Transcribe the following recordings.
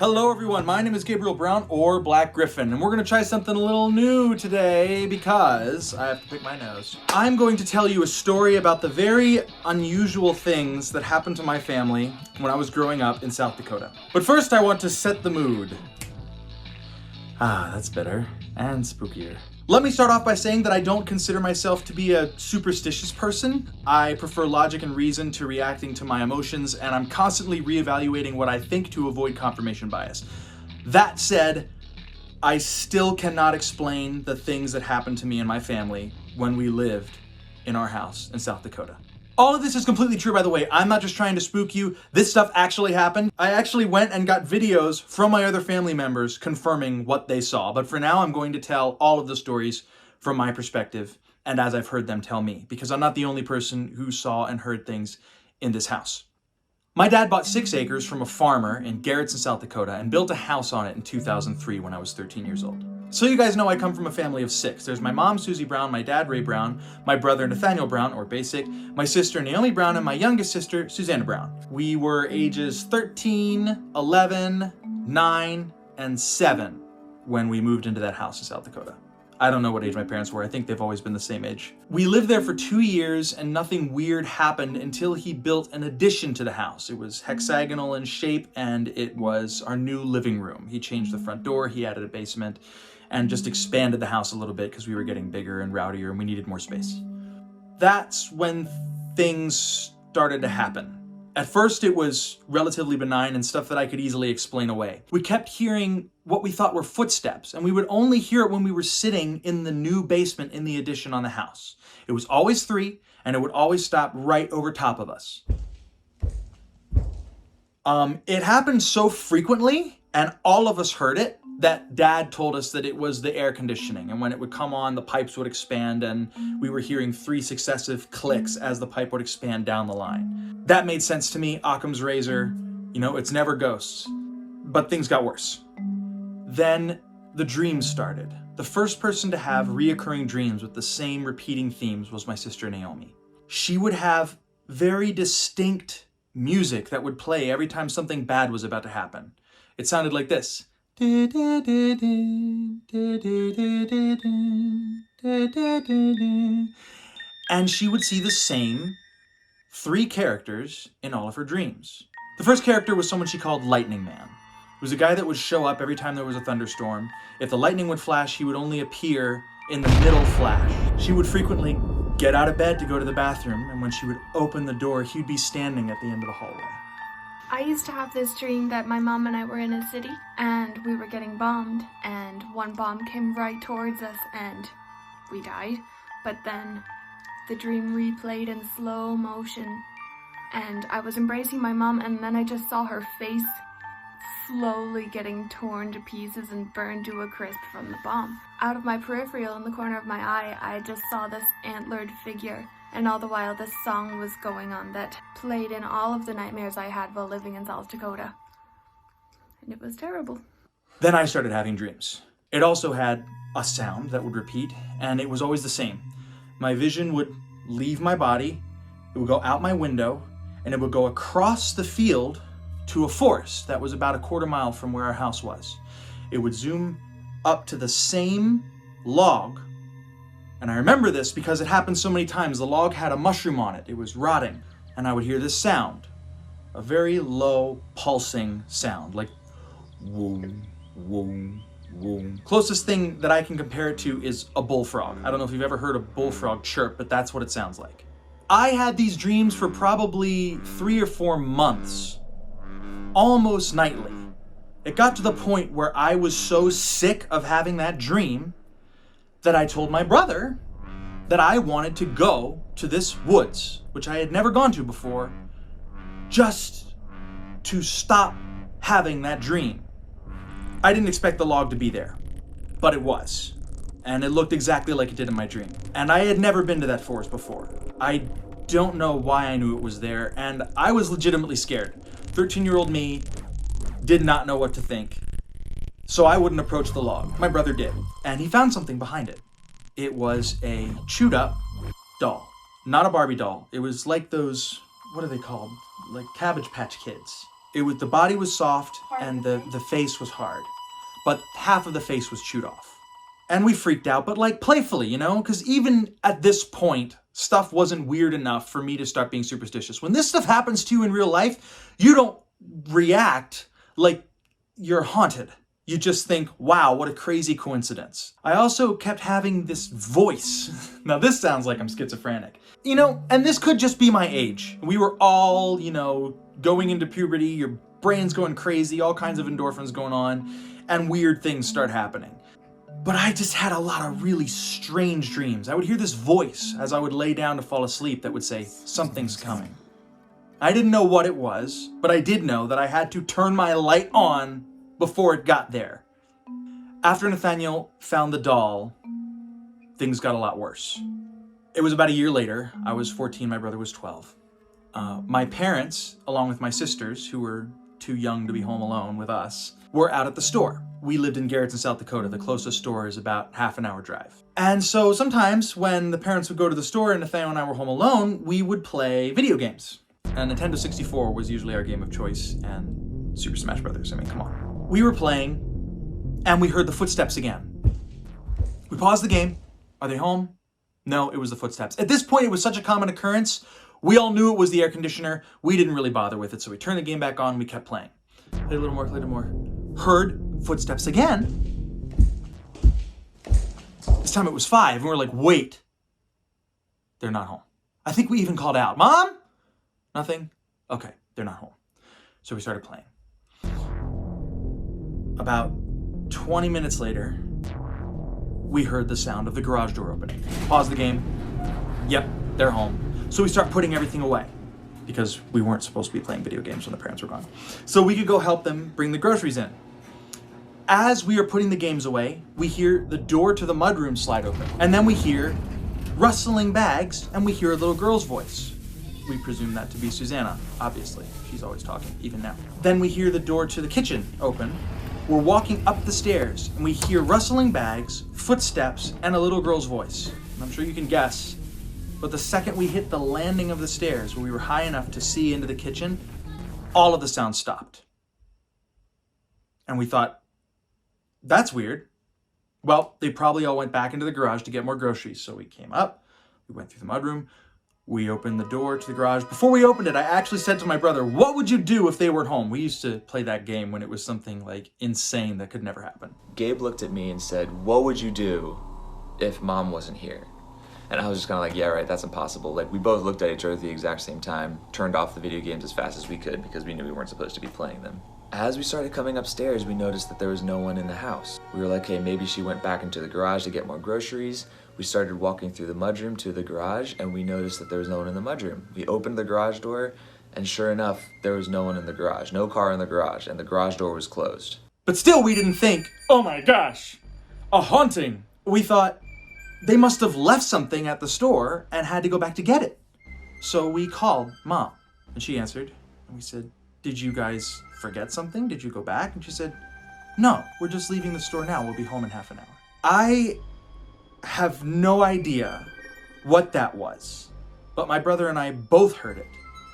Hello everyone, my name is Gabriel Brown, or Black Griffin, and we're gonna try something a little new today because I have to pick my nose. I'm going to tell you a story about the very unusual things that happened to my family when I was growing up in South Dakota. But first I want to set the mood. That's better and spookier. Let me start off by saying that I don't consider myself to be a superstitious person. I prefer logic and reason to reacting to my emotions, and I'm constantly reevaluating what I think to avoid confirmation bias. That said, I still cannot explain the things that happened to me and my family when we lived in our house in South Dakota. All of this is completely true, by the way. I'm not just trying to spook you. This stuff actually happened. I actually went and got videos from my other family members confirming what they saw. But for now, I'm going to tell all of the stories from my perspective and as I've heard them tell me, because I'm not the only person who saw and heard things in this house. My dad bought 6 acres from a farmer in Garrettson, South Dakota, and built a house on it in 2003 when I was 13 years old. So you guys know I come from a family of 6. There's my mom, Susie Brown, my dad, Ray Brown, my brother, Nathaniel Brown, or Basic, my sister, Naomi Brown, and my youngest sister, Susanna Brown. We were ages 13, 11, 9, and 7 when we moved into that house in South Dakota. I don't know what age my parents were. I think they've always been the same age. We lived there for 2 years and nothing weird happened until he built an addition to the house. It was hexagonal in shape and it was our new living room. He changed the front door, he added a basement, and just expanded the house a little bit because we were getting bigger and rowdier and we needed more space. That's when things started to happen. At first it was relatively benign and stuff that I could easily explain away. We kept hearing what we thought were footsteps, and we would only hear it when we were sitting in the new basement in the addition on the house. It was always 3, and it would always stop right over top of us. It happened so frequently, and all of us heard it, that Dad told us that it was the air conditioning, and when it would come on, the pipes would expand, and we were hearing 3 successive clicks as the pipe would expand down the line. That made sense to me. Occam's razor, it's never ghosts. But things got worse. Then the dreams started. The first person to have reoccurring dreams with the same repeating themes was my sister Naomi. She would have very distinct music that would play every time something bad was about to happen. It sounded like this. And she would see the same 3 characters in all of her dreams. The first character was someone she called Lightning Man. It was a guy that would show up every time there was a thunderstorm. If the lightning would flash, he would only appear in the middle flash. She would frequently get out of bed to go to the bathroom, and when she would open the door, he'd be standing at the end of the hallway. I used to have this dream that my mom and I were in a city and we were getting bombed, and one bomb came right towards us and we died. But then the dream replayed in slow motion and I was embracing my mom, and then I just saw her face slowly getting torn to pieces and burned to a crisp from the bomb. Out of my peripheral in the corner of my eye, I just saw this antlered figure. And all the while, this song was going on that played in all of the nightmares I had while living in South Dakota. And it was terrible. Then I started having dreams. It also had a sound that would repeat, and it was always the same. My vision would leave my body, it would go out my window, and it would go across the field to a forest that was about a quarter mile from where our house was. It would zoom up to the same log. And I remember this because it happened so many times. The log had a mushroom on it. It was rotting. And I would hear this sound, a very low pulsing sound, like woom, woom, woom. Closest thing that I can compare it to is a bullfrog. I don't know if you've ever heard a bullfrog chirp, but that's what it sounds like. I had these dreams for probably 3 or 4 months, almost nightly. It got to the point where I was so sick of having that dream that I told my brother that I wanted to go to this woods, which I had never gone to before, just to stop having that dream. I didn't expect the log to be there, but it was. And it looked exactly like it did in my dream. And I had never been to that forest before. I don't know why I knew it was there, and I was legitimately scared. 13-year-old me did not know what to think. So I wouldn't approach the log. My brother did, and he found something behind it. It was a chewed up doll, not a Barbie doll. It was like those, what are they called? Like Cabbage Patch Kids. The body was soft and the face was hard, but half of the face was chewed off. And we freaked out, but like playfully, you know, because even at this point, stuff wasn't weird enough for me to start being superstitious. When this stuff happens to you in real life, you don't react like you're haunted. You just think, wow, what a crazy coincidence. I also kept having this voice. Now this sounds like I'm schizophrenic. You know, and this could just be my age. We were all, you know, going into puberty, your brain's going crazy, all kinds of endorphins going on, and weird things start happening. But I just had a lot of really strange dreams. I would hear this voice as I would lay down to fall asleep that would say, something's coming. I didn't know what it was, but I did know that I had to turn my light on before it got there. After Nathaniel found the doll, things got a lot worse. It was about a year later. I was 14, my brother was 12. My parents, along with my sisters, who were too young to be home alone with us, were out at the store. We lived in Garrettson, South Dakota. The closest store is about half an hour drive. And so sometimes when the parents would go to the store and Nathaniel and I were home alone, we would play video games. And Nintendo 64 was usually our game of choice, and Super Smash Brothers. I mean, come on. We were playing, and we heard the footsteps again. We paused the game. Are they home? No, it was the footsteps. At this point, it was such a common occurrence. We all knew it was the air conditioner. We didn't really bother with it, so we turned the game back on. We kept playing. Played a little more, played a little more. Heard footsteps again. This time it was 5, and we were like, wait. They're not home. I think we even called out, Mom? Nothing? Okay, they're not home. So we started playing. About 20 minutes later, we heard the sound of the garage door opening. Pause the game. Yep, they're home. So we start putting everything away because we weren't supposed to be playing video games when the parents were gone. So we could go help them bring the groceries in. As we are putting the games away, we hear the door to the mudroom slide open. And then we hear rustling bags and we hear a little girl's voice. We presume that to be Susanna, obviously. She's always talking, even now. Then we hear the door to the kitchen open. We're walking up the stairs and we hear rustling bags, footsteps, and a little girl's voice. And I'm sure you can guess, but the second we hit the landing of the stairs where we were high enough to see into the kitchen, all of the sound stopped. And we thought, that's weird. Well, they probably all went back into the garage to get more groceries. So we came up, we went through the mudroom, we opened the door to the garage. Before we opened it, I actually said to my brother, what would you do if they weren't home? We used to play that game when it was something like insane that could never happen. Gabe looked at me and said, what would you do if Mom wasn't here? And I was just kind of like, yeah, right, that's impossible. Like, we both looked at each other at the exact same time, turned off the video games as fast as we could because we knew we weren't supposed to be playing them. As we started coming upstairs, we noticed that there was no one in the house. We were like, hey, maybe she went back into the garage to get more groceries. We started walking through the mudroom to the garage, and we noticed that there was no one in the mudroom. We opened the garage door, and sure enough, there was no one in the garage. No car in the garage, and the garage door was closed. But still, we didn't think, oh my gosh, a haunting. We thought they must have left something at the store and had to go back to get it. So we called Mom, and she answered, and we said, did you guys forget something? Did you go back? And she said, no, we're just leaving the store now. We'll be home in half an hour. I have no idea what that was, but my brother and I both heard it,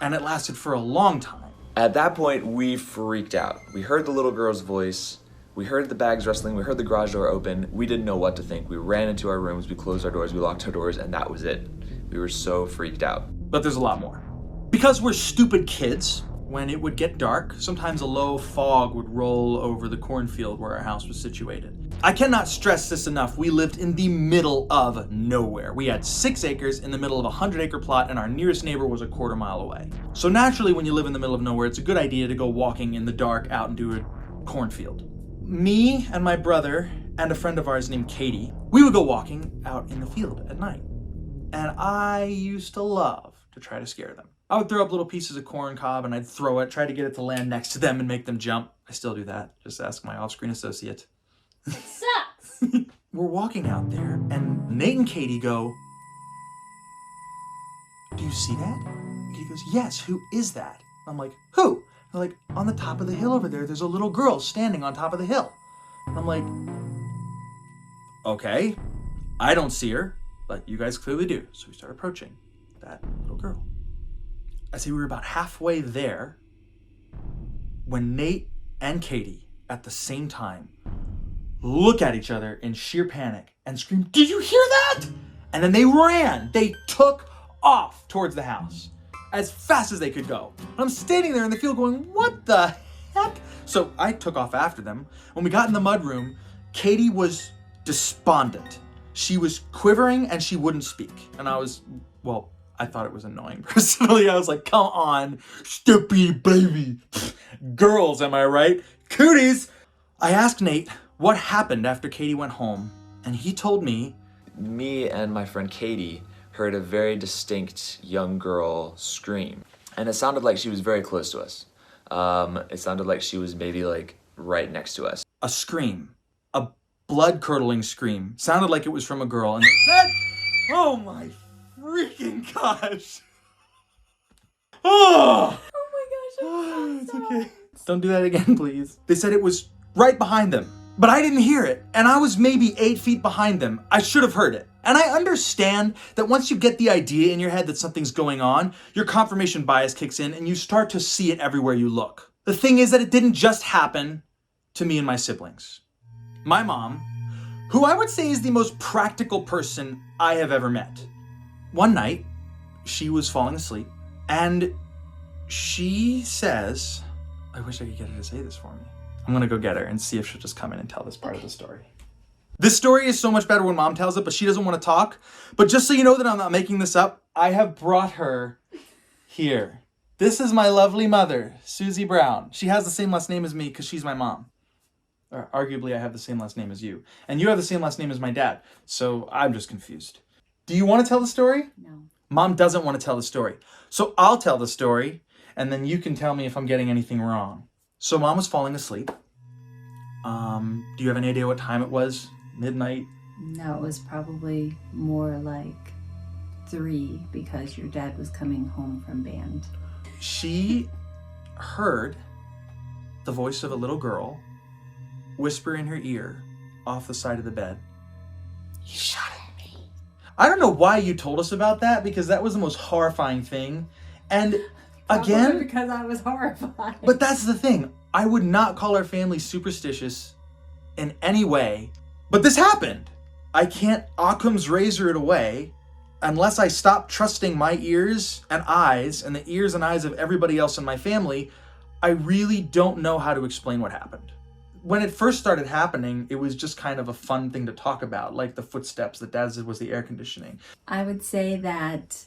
and it lasted for a long time. At that point, we freaked out. We heard the little girl's voice, we heard the bags rustling, we heard the garage door open. We didn't know what to think. We ran into our rooms, we closed our doors, we locked our doors, and that was it. We were so freaked out. But there's a lot more. Because we're stupid kids, when it would get dark, sometimes a low fog would roll over the cornfield where our house was situated. I cannot stress this enough. We lived in the middle of nowhere. We had 6 acres in the middle of a 100-acre plot, and our nearest neighbor was a quarter mile away. So naturally, when you live in the middle of nowhere, it's a good idea to go walking in the dark out into a cornfield. Me and my brother and a friend of ours named Katie, we would go walking out in the field at night. And I used to love to try to scare them. I would throw up little pieces of corn cob and I'd throw it, try to get it to land next to them and make them jump. I still do that. Just ask my off-screen associate. It sucks. We're walking out there and Nate and Katie go, do you see that? And Katie goes, yes, who is that? I'm like, who? They're like, on the top of the hill over there, there's a little girl standing on top of the hill. I'm like, okay, I don't see her, but you guys clearly do. So we start approaching that little girl. I see we were about halfway there when Nate and Katie at the same time look at each other in sheer panic and scream, "Did you hear that?" And then they ran. They took off towards the house as fast as they could go. And I'm standing there in the field going, what the heck? So I took off after them. When we got in the mudroom, Katie was despondent. She was quivering and she wouldn't speak. And I thought it was annoying personally. I was like, come on, stupid baby. Girls, am I right? Cooties. I asked Nate what happened after Katie went home, and he told me. Me and my friend Katie heard a very distinct young girl scream. And it sounded like she was very close to us. It sounded like she was maybe like right next to us. A scream, a blood-curdling scream. Sounded like it was from a girl. And that, oh my freaking gosh. Oh, Oh my gosh, it's okay. Don't do that again, please. They said it was right behind them, but I didn't hear it. And I was maybe 8 feet behind them. I should have heard it. And I understand that once you get the idea in your head that something's going on, your confirmation bias kicks in and you start to see it everywhere you look. The thing is that it didn't just happen to me and my siblings. My mom, who I would say is the most practical person I have ever met. One night, she was falling asleep and she says, I wish I could get her to say this for me. I'm gonna go get her and see if she'll just come in and tell this part of the story. This story is so much better when mom tells it, but she doesn't want to talk. But just so you know that I'm not making this up, I have brought her here. This is my lovely mother, Susie Brown. She has the same last name as me because she's my mom. Or arguably, I have the same last name as you. And you have the same last name as my dad. So I'm just confused. Do you want to tell the story? No. Mom doesn't want to tell the story. So I'll tell the story, and then you can tell me if I'm getting anything wrong. So mom was falling asleep. Do you have any idea what time it was? Midnight? No, it was probably more like 3 because your dad was coming home from band. She heard the voice of a little girl whisper in her ear off the side of the bed, "You shot at me." I don't know why you told us about that, because that was the most horrifying thing. And again, Probably because I was horrified. but that's the thing. I would not call our family superstitious in any way, but this happened. I can't Occam's razor it away unless I stop trusting my ears and eyes and the ears and eyes of everybody else in my family. I really don't know how to explain what happened. When it first started happening, it was just kind of a fun thing to talk about, like the footsteps that Dad said was the air conditioning. I would say that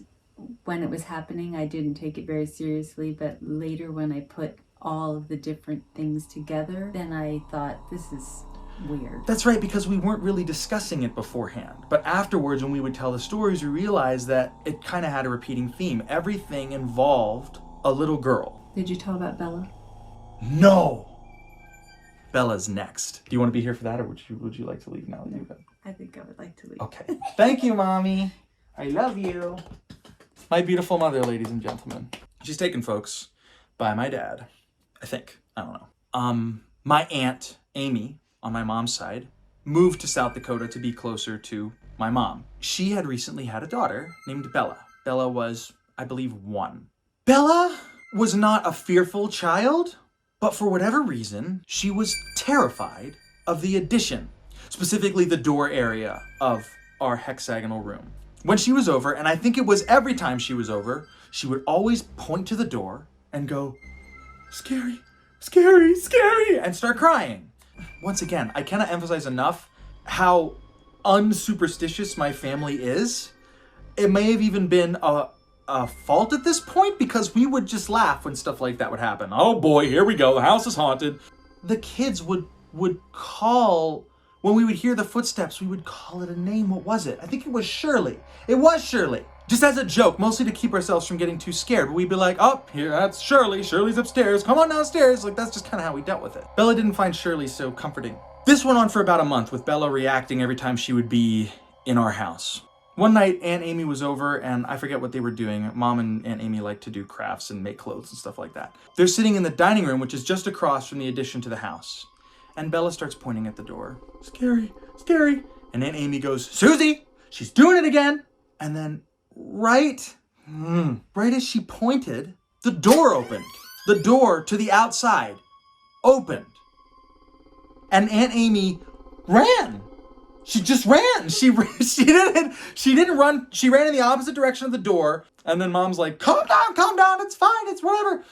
when it was happening, I didn't take it very seriously, but later when I put all of the different things together, then I thought, this is weird. That's right, because we weren't really discussing it beforehand. But afterwards, when we would tell the stories, we realized that it kind of had a repeating theme. Everything involved a little girl. Did you tell about Bella? No! Bella's next. Do you want to be here for that, or would you like to leave now that you've got... I think I would like to leave. Okay. Thank you, Mommy. I love you. My beautiful mother, ladies and gentlemen. She's taken, folks, by my dad. I think. I don't know. My aunt, Amy, on my mom's side, moved to South Dakota to be closer to my mom. She had recently had a daughter named Bella. Bella was, I believe, 1. Bella was not a fearful child, but for whatever reason, she was terrified of the addition, specifically the door area of our hexagonal room. When she was over, and I think it was every time she was over, she would always point to the door and go, "Scary, scary, scary," and start crying. Once again, I cannot emphasize enough how unsuperstitious my family is. It may have even been a fault at this point, because we would just laugh when stuff like that would happen. Oh boy, here we go, the house is haunted. The kids would call, when we would hear the footsteps, we would call it a name. What was it? I think it was Shirley. It was Shirley. Just as a joke, mostly to keep ourselves from getting too scared. But we'd be like, oh, here, that's Shirley. Shirley's upstairs. Come on downstairs. Like, that's just kind of how we dealt with it. Bella didn't find Shirley so comforting. This went on for about a month, with Bella reacting every time she would be in our house. One night, Aunt Amy was over, and I forget what they were doing. Mom and Aunt Amy like to do crafts and make clothes and stuff like that. They're sitting in the dining room, which is just across from the addition to the house. And Bella starts pointing at the door. "Scary, scary." And Aunt Amy goes, "Susie, she's doing it again." And then right as she pointed, the door opened. The door to the outside. opened. And Aunt Amy ran. She just ran. She didn't run. She ran in the opposite direction of the door. And then Mom's like, calm down, it's fine, it's whatever.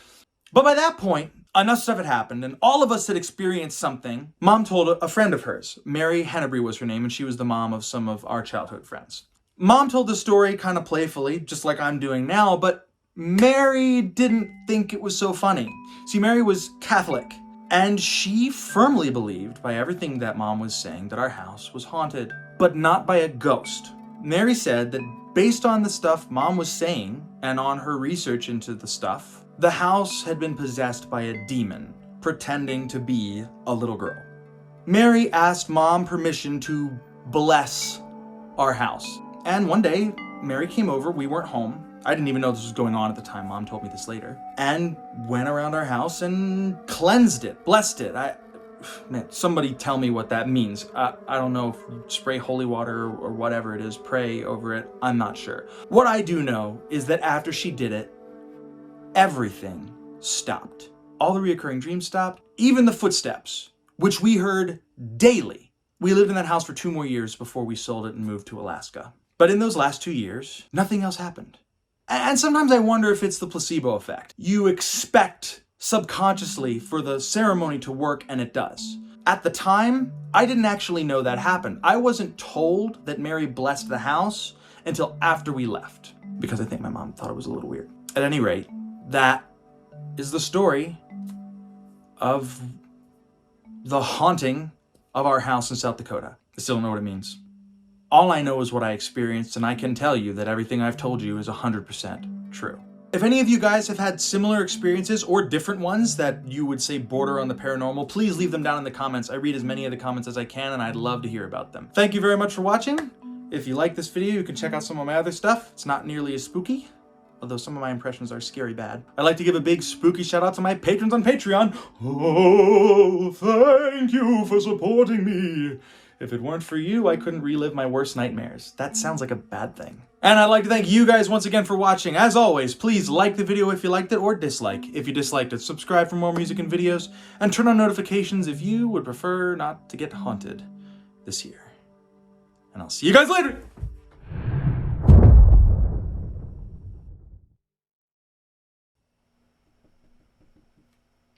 But by that point, enough stuff had happened, and all of us had experienced something. Mom told a friend of hers. Mary Hennebury was her name, and she was the mom of some of our childhood friends. Mom told the story kind of playfully, just like I'm doing now, but Mary didn't think it was so funny. See, Mary was Catholic, and she firmly believed by everything that Mom was saying that our house was haunted, but not by a ghost. Mary said that based on the stuff Mom was saying and on her research into the stuff, the house had been possessed by a demon pretending to be a little girl. Mary asked Mom permission to bless our house. And one day, Mary came over, we weren't home. I didn't even know this was going on at the time. Mom told me this later. And went around our house and cleansed it, blessed it. Man, somebody tell me what that means. I don't know if you spray holy water or whatever it is, pray over it. I'm not sure. What I do know is that after she did it, everything stopped. All the reoccurring dreams stopped, even the footsteps, which we heard daily. We lived in that house for 2 more years before we sold it and moved to Alaska. But in those last 2 years, nothing else happened. And sometimes I wonder if it's the placebo effect. You expect subconsciously for the ceremony to work, and it does. At the time, I didn't actually know that happened. I wasn't told that Mary blessed the house until after we left, because I think my mom thought it was a little weird. At any rate, that is the story of the haunting of our house in South Dakota. I still don't know what it means. All I know is what I experienced, and I can tell you that everything I've told you is 100% true. If any of you guys have had similar experiences or different ones that you would say border on the paranormal, please leave them down in the comments. I read as many of the comments as I can, and I'd love to hear about them. Thank you very much for watching. If you like this video, you can check out some of my other stuff. It's not nearly as spooky, although some of my impressions are scary bad. I'd like to give a big spooky shout out to my patrons on Patreon. Oh, thank you for supporting me. If it weren't for you, I couldn't relive my worst nightmares. That sounds like a bad thing. And I'd like to thank you guys once again for watching. As always, please like the video if you liked it, or dislike if you disliked it. Subscribe for more music and videos, and turn on notifications if you would prefer not to get haunted this year. And I'll see you guys later!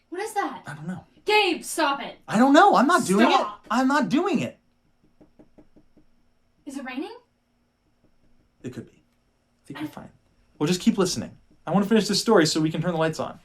What is that? I don't know. Gabe, stop it. I don't know. I'm not doing it. Stop. I'm not doing it. Is it raining? It could be. I think you're fine. Well, just keep listening. I want to finish this story so we can turn the lights on.